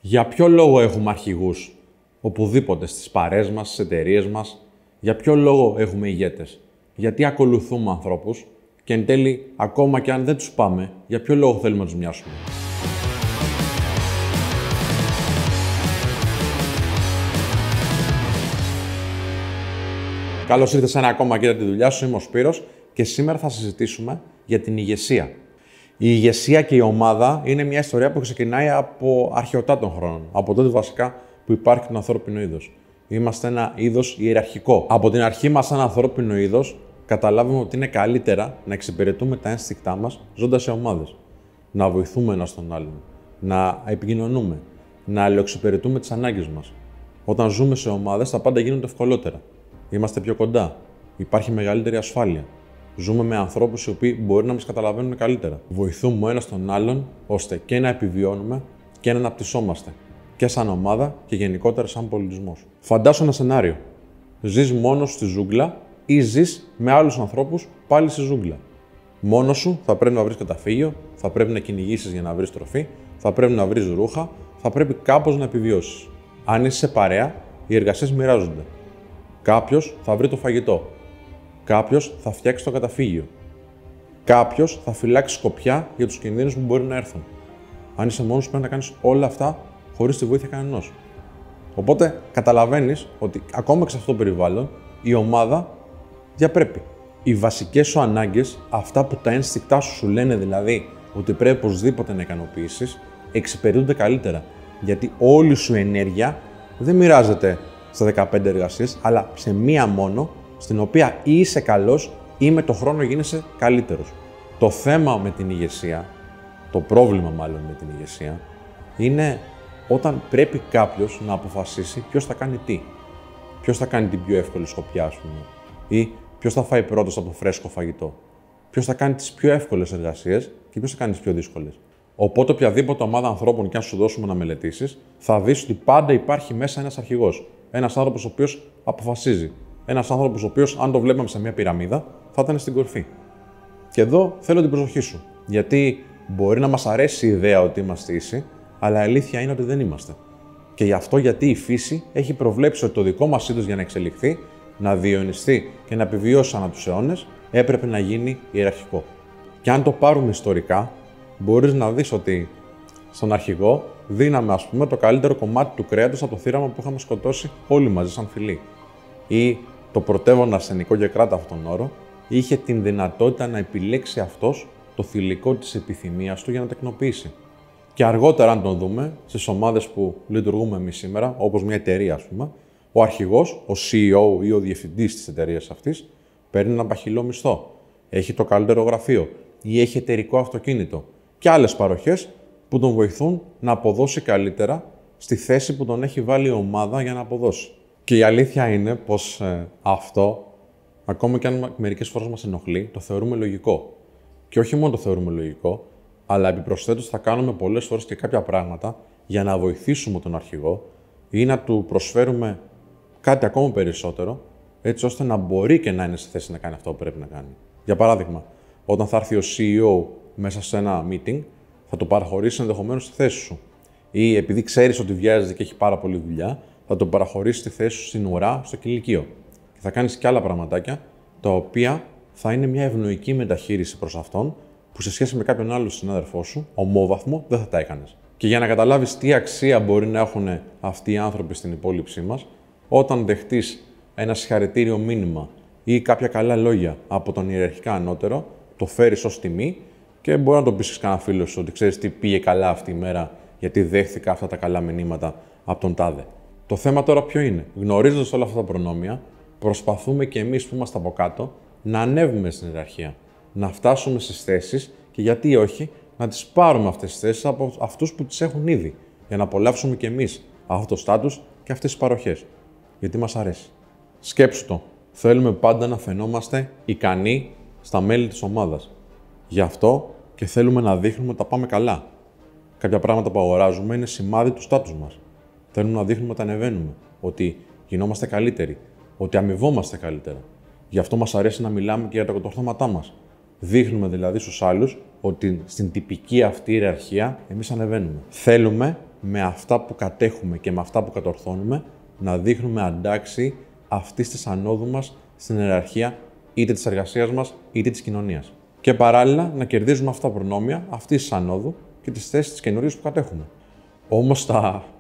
Για ποιο λόγο έχουμε αρχηγούς οπουδήποτε, στις παρέες μας, στις εταιρείες μας? Για ποιο λόγο έχουμε ηγέτες? Γιατί ακολουθούμε ανθρώπους και εν τέλει, ακόμα και αν δεν τους πάμε, για ποιο λόγο θέλουμε να τους μοιάσουμε? Καλώς ήρθες σε ένα ακόμα «Κοίτα τη δουλειά σου». Είμαι ο Σπύρος και σήμερα θα συζητήσουμε για την ηγεσία. Η ηγεσία και η ομάδα είναι μια ιστορία που ξεκινάει από αρχαιοτά των χρόνων. Από τότε βασικά που υπάρχει το ανθρώπινο είδος. Είμαστε ένα είδος ιεραρχικό. Από την αρχή μας, σαν ανθρώπινο είδος, καταλάβουμε ότι είναι καλύτερα να εξυπηρετούμε τα ένστικτά μας ζώντας σε ομάδες. Να βοηθούμε ένας τον άλλον, να επικοινωνούμε, να αλληλοεξυπηρετούμε τις ανάγκες μας. Όταν ζούμε σε ομάδες, τα πάντα γίνονται ευκολότερα. Είμαστε πιο κοντά. Υπάρχει μεγαλύτερη ασφάλεια. Ζούμε με ανθρώπους οι οποίοι μπορεί να μας καταλαβαίνουν καλύτερα. Βοηθούμε ο ένας τον άλλον ώστε και να επιβιώνουμε και να αναπτυσσόμαστε. Και σαν ομάδα και γενικότερα σαν πολιτισμός. Φαντάσου ένα σενάριο. Ζεις μόνος στη ζούγκλα ή ζεις με άλλους ανθρώπους πάλι στη ζούγκλα. Μόνος σου θα πρέπει να βρεις καταφύγιο, θα πρέπει να κυνηγήσεις για να βρεις τροφή, θα πρέπει να βρεις ρούχα, θα πρέπει κάπως να επιβιώσεις. Αν είσαι σε παρέα, οι εργασίες μοιράζονται. Κάποιος θα βρει το φαγητό. Κάποιος θα φτιάξει το καταφύγιο. Κάποιος θα φυλάξει σκοπιά για τους κινδύνους που μπορεί να έρθουν. Αν είσαι μόνος, πρέπει να κάνεις όλα αυτά χωρίς τη βοήθεια κανενός. Οπότε καταλαβαίνεις ότι ακόμα και σε αυτό το περιβάλλον η ομάδα διαπρέπει. Οι βασικές σου ανάγκες, αυτά που τα ένστικτά σου λένε δηλαδή ότι πρέπει οπωσδήποτε να ικανοποιήσεις, εξυπηρετούνται καλύτερα. Γιατί όλη σου ενέργεια δεν μοιράζεται στα 15 εργασίες, αλλά σε μία μόνο, στην οποία ή είσαι καλός ή με το χρόνο γίνεσαι καλύτερος. Το θέμα με την ηγεσία, το πρόβλημα μάλλον με την ηγεσία, είναι όταν πρέπει κάποιος να αποφασίσει ποιος θα κάνει τι. Ποιος θα κάνει την πιο εύκολη σκοπιά, ας πούμε, ή ποιος θα φάει πρώτος από το φρέσκο φαγητό. Ποιος θα κάνει τις πιο εύκολες εργασίες και ποιος θα κάνει τις πιο δύσκολες. Οπότε, οποιαδήποτε ομάδα ανθρώπων και αν σου δώσουμε να μελετήσεις, θα δεις ότι πάντα υπάρχει μέσα ένας αρχηγός. Ένας άνθρωπος ο οποίος αποφασίζει. Ένας άνθρωπος ο οποίος, αν το βλέπαμε σε μια πυραμίδα, θα ήταν στην κορφή. Και εδώ θέλω την προσοχή σου. Γιατί μπορεί να μας αρέσει η ιδέα ότι είμαστε ίσοι, αλλά η αλήθεια είναι ότι δεν είμαστε. Και γι' αυτό γιατί η φύση έχει προβλέψει ότι το δικό μας είδος για να εξελιχθεί, να διαιωνιστεί και να επιβιώσει ανά τους αιώνες, έπρεπε να γίνει ιεραρχικό. Και αν το πάρουμε ιστορικά, μπορείς να δεις ότι στον αρχηγό δίναμε, ας πούμε, το καλύτερο κομμάτι του κρέατος από το θύραμα που είχαμε σκοτώσει όλοι μαζί σαν φυλή. Ή το πρωτεύοντα αρσενικό και κράτα αυτόν τον όρο, είχε την δυνατότητα να επιλέξει αυτός το θηλυκό της επιθυμίας του για να τεκνοποιήσει. Και αργότερα, αν τον δούμε, στις ομάδες που λειτουργούμε εμείς σήμερα, όπως μια εταιρεία, ας πούμε, ο αρχηγός, ο CEO ή ο διευθυντής της εταιρείας αυτής, παίρνει ένα παχυλό μισθό, έχει το καλύτερο γραφείο ή έχει εταιρικό αυτοκίνητο και άλλες παροχές που τον βοηθούν να αποδώσει καλύτερα στη θέση που τον έχει βάλει η ομάδα για να αποδώσει. Και η αλήθεια είναι πως αυτό, ακόμα και αν μερικές φορές μας ενοχλεί, το θεωρούμε λογικό. Και όχι μόνο το θεωρούμε λογικό, αλλά επιπροσθέτως θα κάνουμε πολλές φορές και κάποια πράγματα για να βοηθήσουμε τον αρχηγό ή να του προσφέρουμε κάτι ακόμα περισσότερο, έτσι ώστε να μπορεί και να είναι σε θέση να κάνει αυτό που πρέπει να κάνει. Για παράδειγμα, όταν θα έρθει ο CEO μέσα σε ένα meeting, θα το παραχωρήσει ενδεχομένως στη θέση σου. Ή επειδή ξέρεις ότι βιάζεται και έχει πάρα πολλή δουλειά, θα το παραχωρήσει στη θέση σου στην ουρά, στο κηλικείο. Και θα κάνεις και άλλα πραγματάκια, τα οποία θα είναι μια ευνοϊκή μεταχείριση προς αυτόν, που σε σχέση με κάποιον άλλο συνάδελφό σου, ομόβαθμο, δεν θα τα έκανες. Και για να καταλάβεις τι αξία μπορεί να έχουν αυτοί οι άνθρωποι στην υπόλοιψή μας, όταν δεχτείς ένα συγχαρητήριο μήνυμα ή κάποια καλά λόγια από τον ιεραρχικά ανώτερο, το φέρεις ως τιμή και μπορεί να το πεις σε κανένα φίλο σου ότι ξέρεις τι πήγε καλά αυτή η μέρα, γιατί δέχθηκα αυτά τα καλά μηνύματα από τον τάδε. Το θέμα τώρα ποιο είναι? Γνωρίζοντας όλα αυτά τα προνόμια, προσπαθούμε και εμείς που είμαστε από κάτω να ανέβουμε στην ιεραρχία. Να φτάσουμε στις θέσεις και γιατί όχι, να τις πάρουμε αυτές τις θέσεις από αυτούς που τις έχουν ήδη. Για να απολαύσουμε κι εμείς αυτό το στάτους και αυτές τις παροχές. Γιατί μας αρέσει. Σκέψου το. Θέλουμε πάντα να φαινόμαστε ικανοί στα μέλη της ομάδας. Γι' αυτό και θέλουμε να δείχνουμε ότι τα πάμε καλά. Κάποια πράγματα που αγοράζουμε είναι σημάδι του στάτους μας. Θέλουμε να δείχνουμε ότι ανεβαίνουμε, ότι γινόμαστε καλύτεροι, ότι αμοιβόμαστε καλύτερα. Γι' αυτό μας αρέσει να μιλάμε και για τα κατορθώματά μας. Δείχνουμε δηλαδή στους άλλους ότι στην τυπική αυτή ιεραρχία εμείς ανεβαίνουμε. Θέλουμε με αυτά που κατέχουμε και με αυτά που κατορθώνουμε να δείχνουμε αντάξη αυτής της ανόδου μας στην ιεραρχία είτε της εργασίας μας είτε της κοινωνίας. Και παράλληλα να κερδίζουμε αυτά τα προνόμια αυτής της ανόδου και τις θέσεις της καινούριας που κατέχουμε. Όμως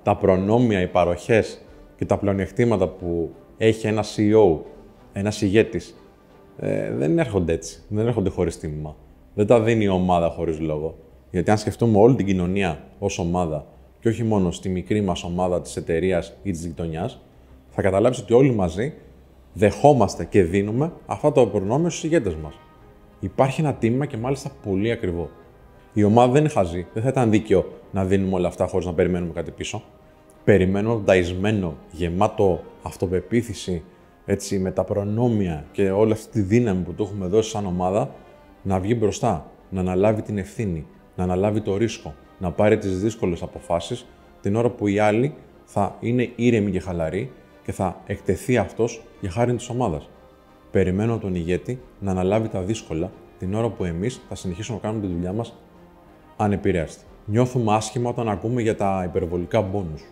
τα προνόμια, οι παροχές και τα πλεονεκτήματα που έχει ένα CEO, ένας ηγέτης, δεν έρχονται έτσι. Δεν έρχονται χωρίς τίμημα. Δεν τα δίνει η ομάδα χωρίς λόγο. Γιατί αν σκεφτούμε όλη την κοινωνία ως ομάδα και όχι μόνο στη μικρή μας ομάδα της εταιρείας ή της γειτονιάς, θα καταλάβεις ότι όλοι μαζί δεχόμαστε και δίνουμε αυτά τα προνόμια στους ηγέτες μας. Υπάρχει ένα τίμημα και μάλιστα πολύ ακριβό. Η ομάδα δεν είναι χαζή. Δεν θα ήταν δίκαιο να δίνουμε όλα αυτά χωρίς να περιμένουμε κάτι πίσω. Περιμένω ταϊσμένο, γεμάτο αυτοπεποίθηση, έτσι, με τα προνόμια και όλη αυτή τη δύναμη που του έχουμε δώσει σαν ομάδα, να βγει μπροστά, να αναλάβει την ευθύνη, να αναλάβει το ρίσκο, να πάρει τις δύσκολες αποφάσεις, την ώρα που οι άλλοι θα είναι ήρεμοι και χαλαροί και θα εκτεθεί αυτός για χάρη της ομάδας. Περιμένω τον ηγέτη να αναλάβει τα δύσκολα, την ώρα που εμείς θα συνεχίσουμε να κάνουμε τη δουλειά μας ανεπηρέαστη. Νιώθουμε άσχημα όταν ακούμε για τα υπερβολικά μπόνους,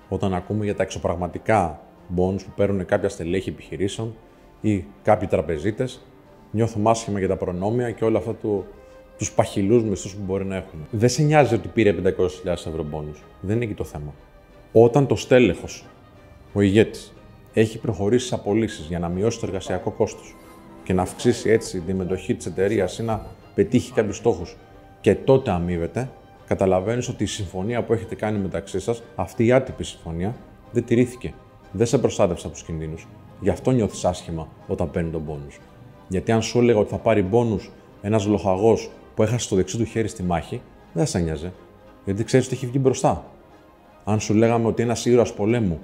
όταν ακούμε για τα εξωπραγματικά μπόνους που παίρνουν κάποια στελέχη επιχειρήσεων ή κάποιοι τραπεζίτες. Νιώθουμε άσχημα για τα προνόμια και όλα αυτά τους παχυλούς μισθούς που μπορεί να έχουμε. Δεν σε νοιάζει ότι πήρε 500.000 ευρώ μπόνους. Δεν είναι εκεί το θέμα. Όταν το στέλεχος, ο ηγέτης, έχει προχωρήσει σε απολύσεις για να μειώσει το εργασιακό κόστος και να αυξήσει έτσι τη μετοχή της εταιρείας ή να πετύχει κάποιους στόχους και τότε αμείβεται, καταλαβαίνεις ότι η συμφωνία που έχετε κάνει μεταξύ σας, αυτή η άτυπη συμφωνία, δεν τηρήθηκε. Δεν σε προστάτευσε από τους κινδύνους. Γι' αυτό νιώθεις άσχημα όταν παίρνει τον μπόνους. Γιατί αν σου έλεγα ότι θα πάρει μπόνους ένας λοχαγός που έχασε το δεξί του χέρι στη μάχη, δεν θα σε νοιάζε. Γιατί ξέρεις ότι έχει βγει μπροστά. Αν σου λέγαμε ότι ένας ήρωας πολέμου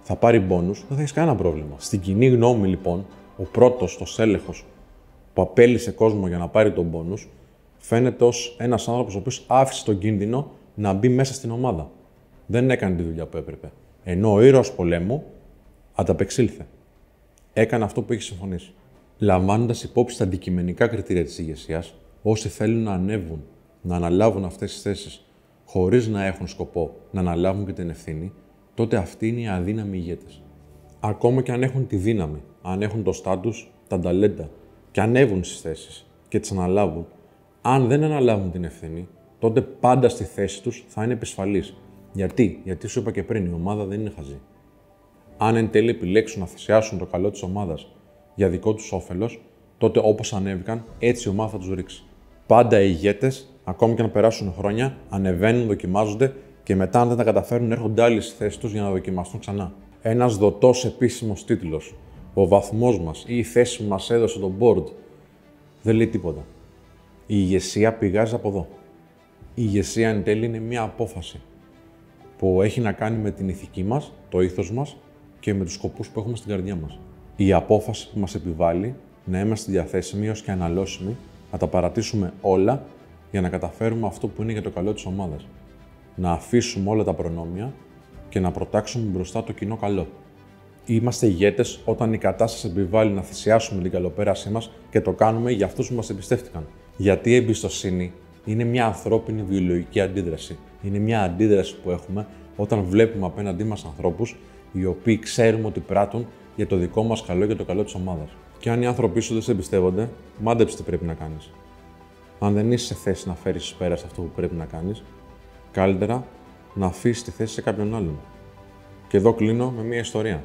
θα πάρει μπόνους, δεν θα έχεις κανένα πρόβλημα. Στην κοινή γνώμη, λοιπόν, ο πρώτος, το στέλεχος που απέλυσε κόσμο για να πάρει τον μπόνους, φαίνεται ως ένας άνθρωπος ο οποίος άφησε τον κίνδυνο να μπει μέσα στην ομάδα. Δεν έκανε τη δουλειά που έπρεπε. Ενώ ο ήρωας πολέμου ανταπεξήλθε. Έκανε αυτό που είχε συμφωνήσει. Λαμβάνοντας υπόψη τα αντικειμενικά κριτήρια της ηγεσίας, όσοι θέλουν να ανέβουν, να αναλάβουν αυτές τις θέσεις, χωρίς να έχουν σκοπό να αναλάβουν και την ευθύνη, τότε αυτοί είναι οι αδύναμοι ηγέτες. Ακόμα και αν έχουν τη δύναμη, αν έχουν το στάτους, τα ταλέντα και ανέβουν στις θέσεις και τις αναλάβουν, αν δεν αναλάβουν την ευθύνη, τότε πάντα στη θέση τους θα είναι επισφαλείς. Γιατί σου είπα και πριν, η ομάδα δεν είναι χαζή. Αν εν τέλει επιλέξουν να θυσιάσουν το καλό της ομάδας για δικό τους όφελος, τότε όπως ανέβηκαν, έτσι η ομάδα θα τους ρίξει. Πάντα οι ηγέτες, ακόμη και να περάσουν χρόνια, ανεβαίνουν, δοκιμάζονται και μετά, αν δεν τα καταφέρουν, έρχονται άλλοι στη θέση τους για να δοκιμαστούν ξανά. Ένας δοτός επίσημος τίτλος, ο βαθμός μας ή η θέση που μας έδωσε το board, δεν λέει τίποτα. Η ηγεσία πηγάζει από εδώ. Η ηγεσία εν τέλει είναι μια απόφαση που έχει να κάνει με την ηθική μας, το ήθος μας και με τους σκοπούς που έχουμε στην καρδιά μας. Η απόφαση που μας επιβάλλει να είμαστε διαθέσιμοι ως και αναλώσιμοι, να τα παρατήσουμε όλα για να καταφέρουμε αυτό που είναι για το καλό της ομάδας. Να αφήσουμε όλα τα προνόμια και να προτάξουμε μπροστά το κοινό καλό. Είμαστε ηγέτες όταν η κατάσταση επιβάλλει να θυσιάσουμε την καλοπέρασή μας και το κάνουμε για αυτούς που μας εμπιστεύτηκαν. Γιατί η εμπιστοσύνη είναι μια ανθρώπινη βιολογική αντίδραση. Είναι μια αντίδραση που έχουμε όταν βλέπουμε απέναντί μας ανθρώπους οι οποίοι ξέρουμε ότι πράττουν για το δικό μας καλό και το καλό της ομάδας. Και αν οι άνθρωποι σου δεν σε εμπιστεύονται, μάντεψε τι πρέπει να κάνεις. Αν δεν είσαι σε θέση να φέρεις εις πέρας αυτό που πρέπει να κάνεις, καλύτερα να αφήσεις τη θέση σε κάποιον άλλον. Και εδώ κλείνω με μια ιστορία.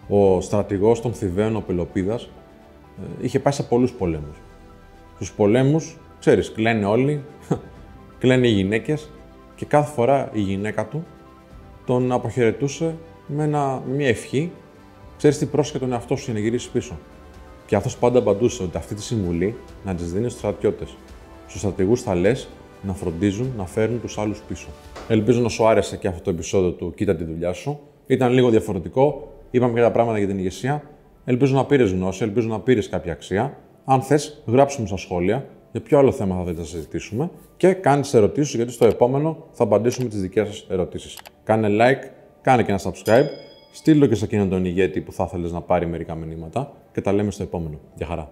Ο στρατηγός των Θηβαίων, ο Πελοπίδας, είχε πάει σε πολλούς πολέμους. Στους πολέμους, ξέρεις, κλαίνε όλοι, κλαίνε οι γυναίκες και κάθε φορά η γυναίκα του τον αποχαιρετούσε με μια ευχή. Ξέρεις τι, πρόσεχε τον εαυτό σου για να γυρίσεις πίσω. Και αυτός πάντα απαντούσε ότι αυτή τη συμβουλή να τις δίνει στους στρατιώτες. Στους στρατηγούς θα λες να φροντίζουν να φέρουν τους άλλους πίσω. Ελπίζω να σου άρεσε και αυτό το επεισόδιο του Κοίτα τη δουλειά σου. Ήταν λίγο διαφορετικό. Είπαμε και τα πράγματα για την ηγεσία. Ελπίζω να πήρες γνώση, ελπίζω να πήρες κάποια αξία. Αν θες, γράψου μου στα σχόλια για ποιο άλλο θέμα θα θέλετε να συζητήσουμε και κάνε τις ερωτήσεις, γιατί στο επόμενο θα απαντήσουμε τις δικές σας ερωτήσεις. Κάνε like, κάνε και ένα subscribe, στείλ το και σε εκείνον τον ηγέτη που θα ήθελες να πάρει μερικά μηνύματα και τα λέμε στο επόμενο. Γεια χαρά.